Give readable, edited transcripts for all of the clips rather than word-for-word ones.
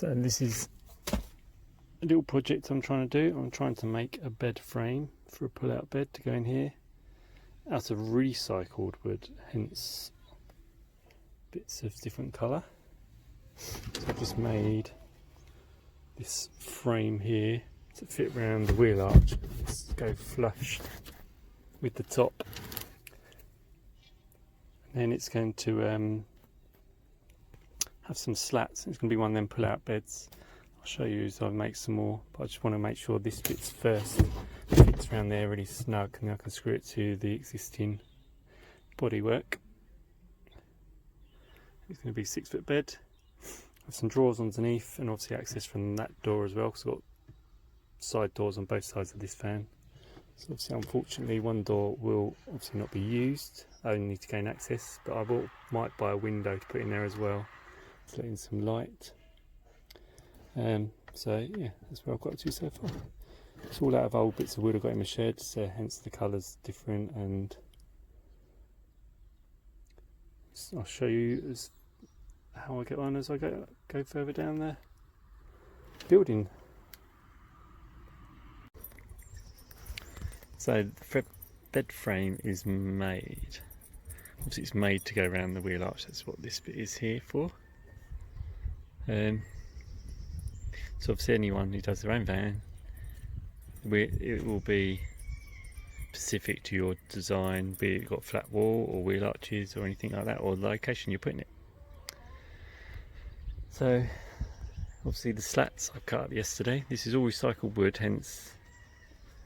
So this is a little project I'm trying to do. I'm trying to make a bed frame for a pull-out bed to go in here out of recycled wood, hence bits of different colour. So I've just made this frame here to fit around the wheel arch. Let's go flush with the top, and then it's going to have some slats. It's going to be one of them pull-out beds. I'll show you as I make some more, but I just want to make sure this fits first. It fits around there really snug, and then I can screw it to the existing bodywork. It's going to be a 6-foot bed. Have some drawers underneath, and obviously access from that door as well, because I've got side doors on both sides of this van. So obviously, unfortunately, one door will obviously not be used. I only need to gain access, but I might buy a window to put in there as well to let in some light. So yeah, that's where I've got to so far. It's all out of old bits of wood I got in my shed, so hence the colours different, and I'll show you how I get on as I go further down the building. So the bed frame is made. Obviously it's made to go around the wheel arch, that's what this bit is here for. So obviously anyone who does their own van, it will be specific to your design, be it got flat wall or wheel arches or anything like that, or the location you're putting it. So obviously the slats I cut up yesterday, this is all recycled wood, hence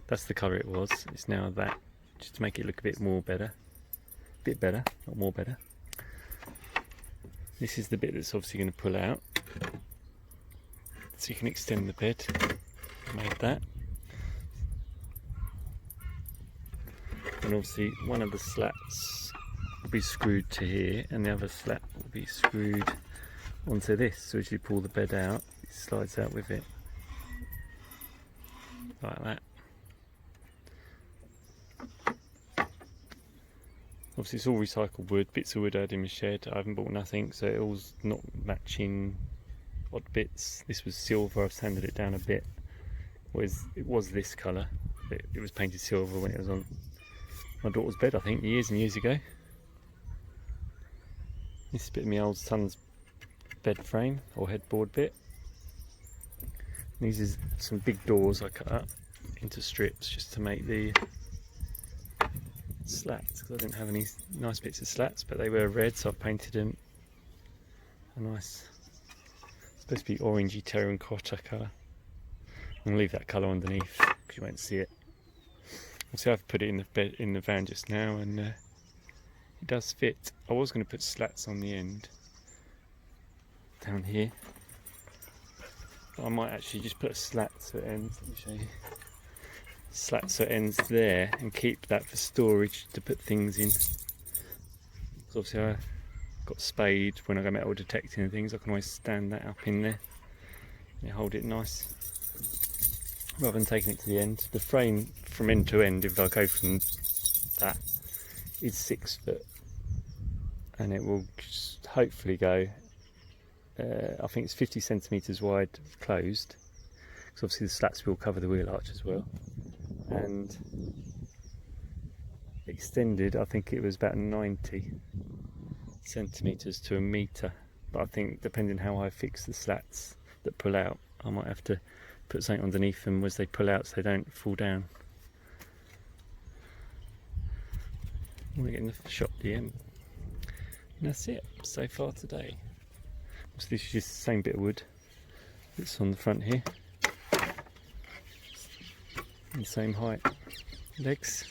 that's the colour it was. It's now that, just to make it look a bit better, not more better. This is the bit that's obviously going to pull out, so you can extend the bed. Made that, and obviously one of the slats will be screwed to here, and the other slat will be screwed onto this. So as you pull the bed out, it slides out with it, like that. Obviously it's all recycled wood, bits of wood I had in my shed. I haven't bought nothing, so it all's not matching odd bits. This was silver, I've sanded it down a bit. It was this colour, but it was painted silver when it was on my daughter's bed, I think, years and years ago. This is a bit of my old son's bed frame, or headboard bit. These are some big doors I cut up into strips just to make the slats, because I didn't have any nice bits of slats, but they were red, so I've painted them a nice, supposed to be orangey terracotta colour. I'm going to leave that colour underneath because you won't see it. Obviously I've put it in the bed in the van just now, and it does fit. I was going to put slats on the end down here, but I might actually just put a slat so it ends. Let me show you. Slat so it ends there, and keep that for storage to put things in. So obviously I got spade when I go metal detecting and things, I can always stand that up in there and hold it nice, rather than taking it to the end. The frame from end to end, if I go from that, is 6 foot, and it will just hopefully go, I think it's 50 centimetres wide closed, because obviously the slats will cover the wheel arch as well, and extended I think it was about 90 centimetres to a metre, but I think depending how I fix the slats that pull out, I might have to put something underneath them as they pull out so they don't fall down. We're getting the shot DM, and that's it so far today. So this is just the same bit of wood that's on the front here, the same height legs.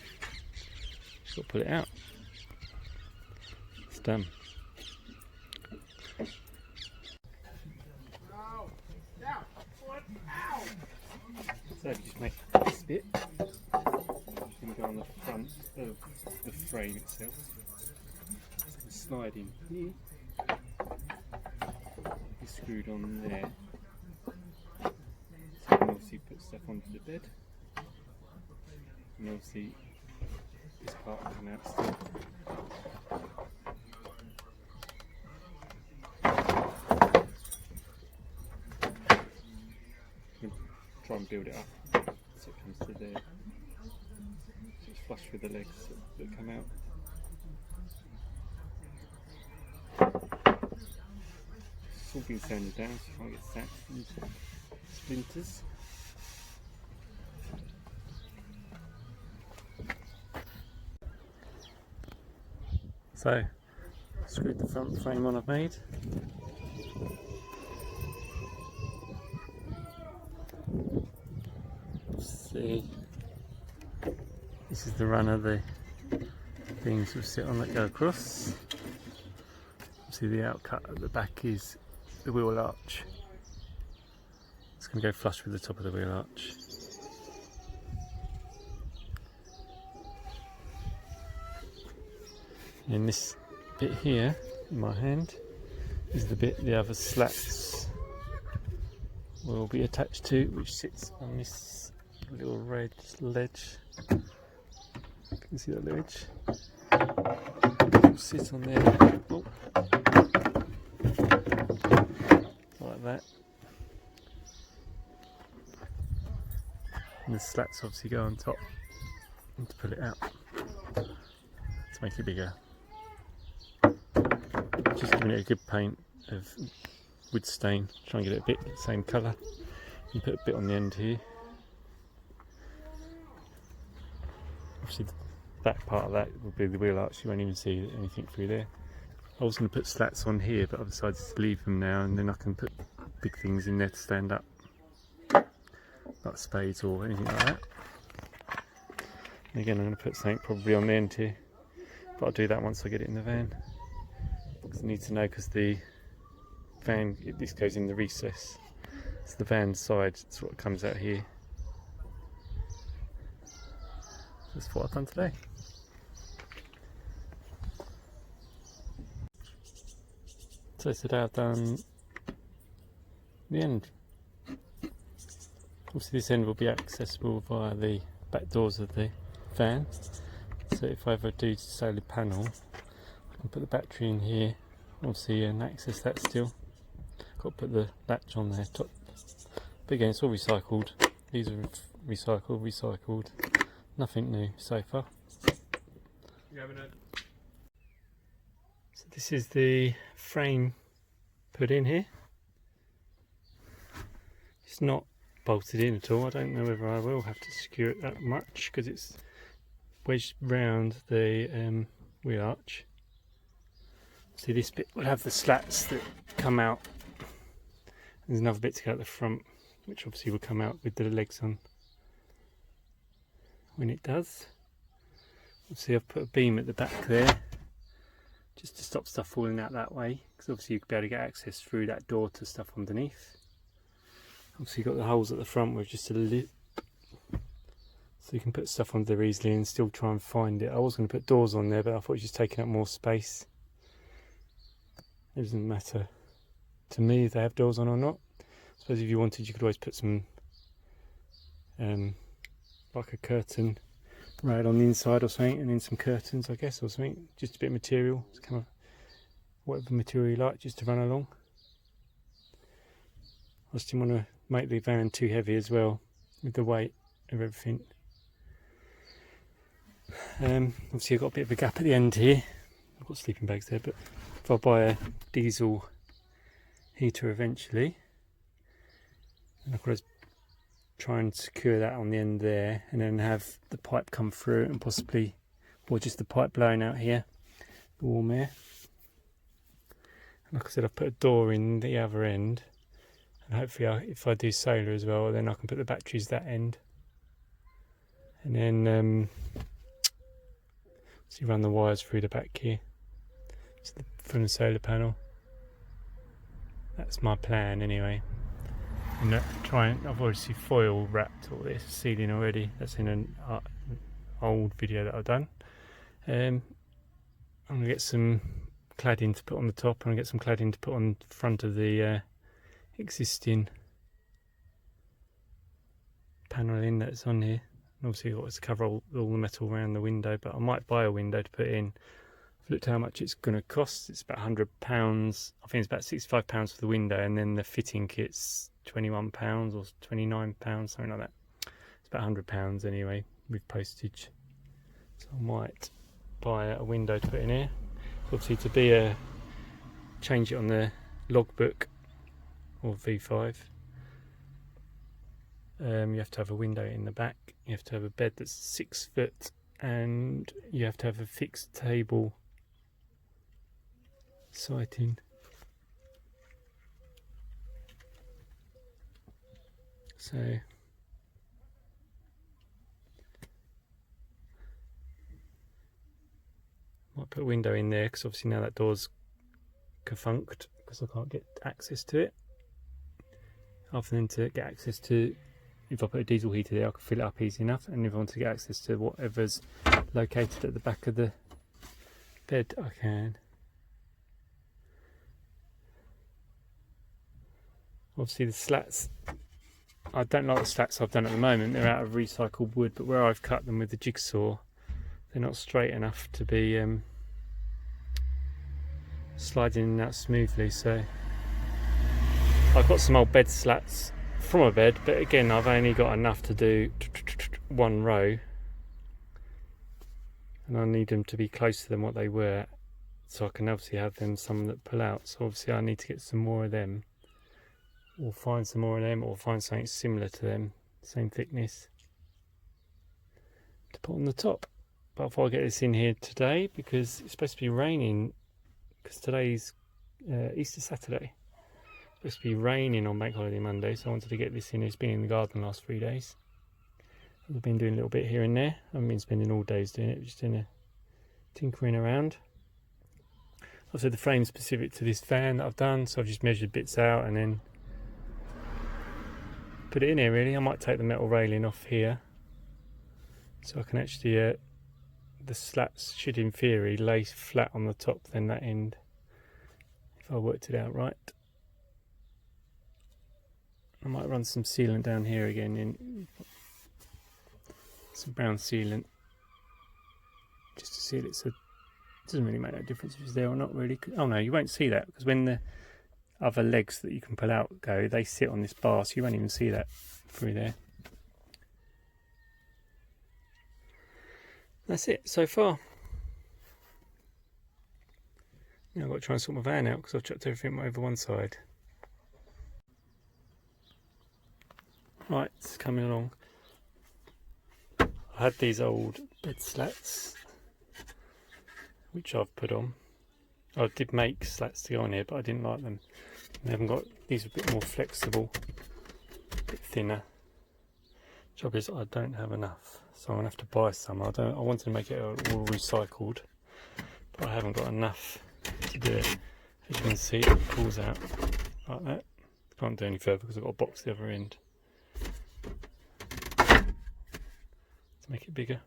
Just got to pull it out. It's done. So just make this bit, it's going to go on the front of the frame itself. It's going to slide in here, be screwed on there, so you can obviously put stuff onto the bed, and obviously this part will come out still. build it up so it comes to there. So it's flush with the legs that come out. It's all been sanded down so you can't get sacked and splinters. So, screwed the front frame on I've made. See, this is the runner the things will sit on that go across. See, the outcut at the back is the wheel arch. It's going to go flush with the top of the wheel arch. And this bit here in my hand is the bit the other slats will be attached to, which sits on this little red ledge. You can see that ledge. It'll sit on there. Oh. Like that. And the slats obviously go on top and to pull it out to make it bigger. Just giving it a good paint of wood stain, try and get it a bit the same colour. You put a bit on the end here. Obviously the back part of that will be the wheel arch, you won't even see anything through there. I was going to put slats on here, but I've decided to leave them now, and then I can put big things in there to stand up, like spades or anything like that. And again, I'm going to put something probably on the end here, but I'll do that once I get it in the van. Because I need to know, because the van, this goes in the recess. It's the van side, it's what comes out here. That's what I've done today. So today I've done the end. Obviously this end will be accessible via the back doors of the van. So if I ever do solar panel, I can put the battery in here, obviously, and access that still. Got to put the latch on there top. But again, it's all recycled. These are recycled. Nothing new so far. So this is the frame put in here. It's not bolted in at all. I don't know whether I will have to secure it that much because it's wedged round the wheel arch. See, this bit will have the slats that come out. There's another bit to go at the front, which obviously will come out with the legs on when it does. See, I've put a beam at the back there just to stop stuff falling out that way, because obviously you'll be able to get access through that door to stuff underneath. Obviously you've got the holes at the front with just a lip, so you can put stuff on there easily and still try and find it. I was going to put doors on there, but I thought it was just taking up more space. It doesn't matter to me if they have doors on or not. I suppose if you wanted, you could always put some like a curtain rail on the inside or something, and then some curtains, I guess, or something, just a bit of material, it's kind of whatever material you like, just to run along. I just didn't want to make the van too heavy as well with the weight of everything. Obviously I've got a bit of a gap at the end here. I've got sleeping bags there, but if I buy a diesel heater eventually, and I could always try and secure that on the end there, and then have the pipe come through and possibly, or just the pipe blowing out here, the warm air. And like I said, I've put a door in the other end, and hopefully if I do solar as well, then I can put the batteries that end, and then so you run the wires through the back here from the solar panel. That's my plan anyway. And I've obviously foil wrapped all this ceiling already. That's in an old video that I've done. I'm going to get some cladding to put on the top, and I'll get some cladding to put on the front of the existing panelling that's on here. And obviously I've got to cover all the metal around the window, but I might buy a window to put in. I've looked how much it's going to cost. It's about £100. I think it's about £65 for the window, and then the fitting kit's £21 or £29, something like that. It's about £100 anyway with postage. So I might buy a window to put in here. Obviously, to be a change it on the logbook or V5. You have to have a window in the back. You have to have a bed that's 6 foot, and you have to have a fixed table sighting. So might put a window in there, because obviously now that door's defunct because I can't get access to it. Other than to get access to, if I put a diesel heater there, I can fill it up easy enough, and if I want to get access to whatever's located at the back of the bed, I can. Obviously the slats, I don't like the slats I've done at the moment. They're out of recycled wood, but where I've cut them with the jigsaw, they're not straight enough to be sliding in and out smoothly. So I've got some old bed slats from a bed, but again I've only got enough to do one row, and I need them to be closer than what they were, so I can obviously have them some that pull out. So obviously I need to get some more of them, or find some more of them, or find something similar to them, same thickness, to put on the top. But if I get this in here today, because it's supposed to be raining, because today's Easter Saturday, it's supposed to be raining on Bank Holiday Monday, so I wanted to get this in. It's been in the garden the last 3 days. I've been doing a little bit here and there. I haven't been spending all days doing it, just doing a tinkering around. Also the frame specific to this fan that I've done, so I've just measured bits out and then put it in here really. I might take the metal railing off here, so I can actually, the slats should in theory lay flat on the top, then that end, if I worked it out right. I might run some sealant down here again, in some brown sealant, just to seal it, so it doesn't really make no difference if it's there or not really. Oh no, you won't see that, because when the other legs that you can pull out go, they sit on this bar, so you won't even see that through there. That's it so far. Now I've got to try and sort my van out, because I've chucked everything over one side. Right, it's coming along. I had these old bed slats, which I've put on. I did make slats to go on here, but I didn't like them. They haven't got, these are a bit more flexible, a bit thinner. Trouble is I don't have enough, so I'm gonna have to buy some. I wanted to make it all recycled, but I haven't got enough to do it. As you can see, it pulls out like that. Can't do any further because I've got a box at the other end to make it bigger.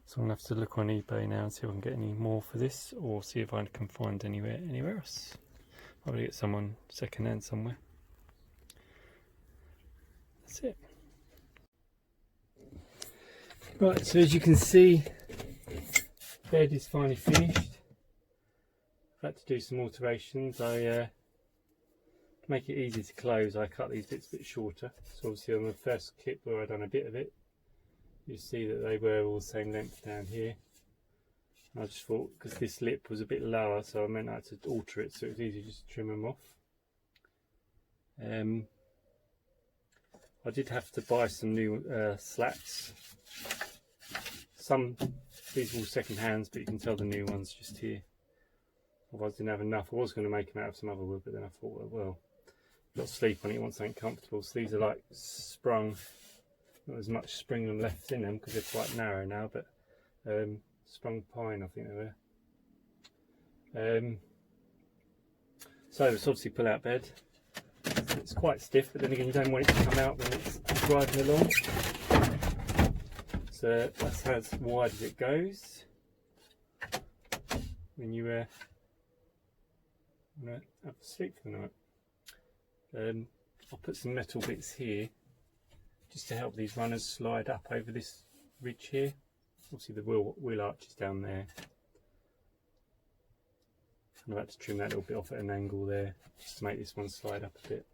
So I'm gonna have to look on eBay now and see if I can get any more for this, or see if I can find anywhere else. Probably get someone second hand somewhere. That's it. Right, so as you can see, bed is finally finished. I've had to do some alterations. To make it easy to close, I cut these bits a bit shorter. So obviously on the first clip where I done a bit of it, you see that they were all the same length down here. I just thought, because this lip was a bit lower, so I meant I had to alter it so it was easy just to trim them off. I did have to buy some new slats. These were all second hands, but you can tell the new ones just here. Otherwise I didn't have enough. I was going to make them out of some other wood, but then I thought, well, you've got to sleep on it, you want something comfortable. So these are like sprung, not as much spring left in them because they're quite narrow now, but sprung pine I think they were. So it's obviously pull out bed. It's quite stiff, but then again you don't want it to come out when it's driving along. So that's as wide as it goes. When you have a sleep for the night. I'll put some metal bits here just to help these runners slide up over this ridge here. Obviously the wheel arch is down there, I'm about to trim that little bit off at an angle there, just to make this one slide up a bit.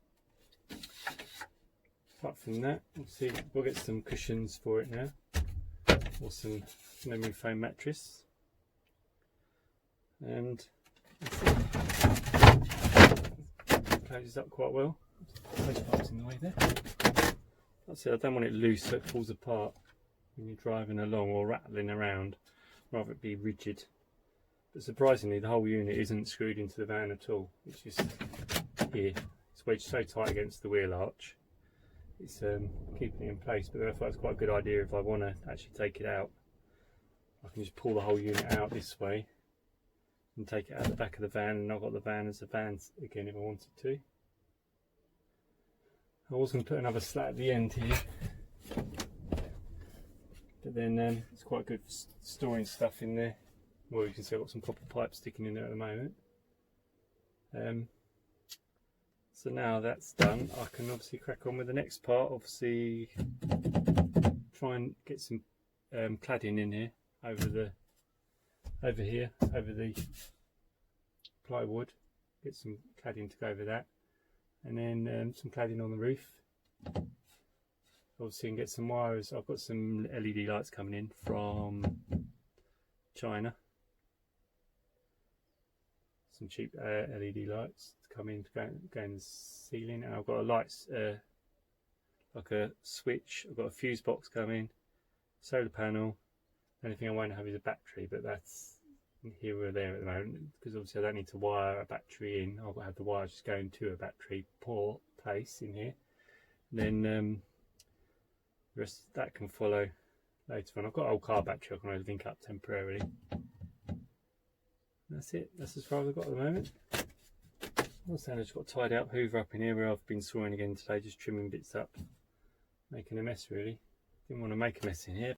Apart from that, we'll get some cushions for it now, or some memory foam mattress, and closes up quite well. Those parts in the way there. That's it. I don't want it loose so it falls apart when you're driving along or rattling around. Rather it be rigid. But surprisingly, the whole unit isn't screwed into the van at all. It's just here. It's wedged so tight against the wheel arch. It's keeping it in place. But I thought it's quite a good idea if I want to actually take it out. I can just pull the whole unit out this way and take it out the back of the van, and I've got the van as a van again if I wanted to. I was going to put another slat at the end here, but then it's quite good for storing stuff in there. Well, you can see I've got some copper pipe sticking in there at the moment. So now that's done, I can obviously crack on with the next part. Obviously try and get some cladding in here over the plywood, get some cladding to go over that, and then some cladding on the roof. Obviously, and get some wires. I've got some LED lights coming in from China, some cheap LED lights to come in to go in the ceiling, and I've got a lights like a switch. I've got a fuse box coming, solar panel. The only thing I won't have is a battery, but that's here or there at the moment, because obviously I don't need to wire a battery in. I'll have the wires just going to a battery port place in here. And then the rest of that can follow later on. I've got an old car battery I can only link up temporarily. That's it. That's as far as I've got at the moment. Also, I've just got to tidy up, hoover up in here where I've been sawing again today, just trimming bits up, making a mess really. Didn't want to make a mess in here.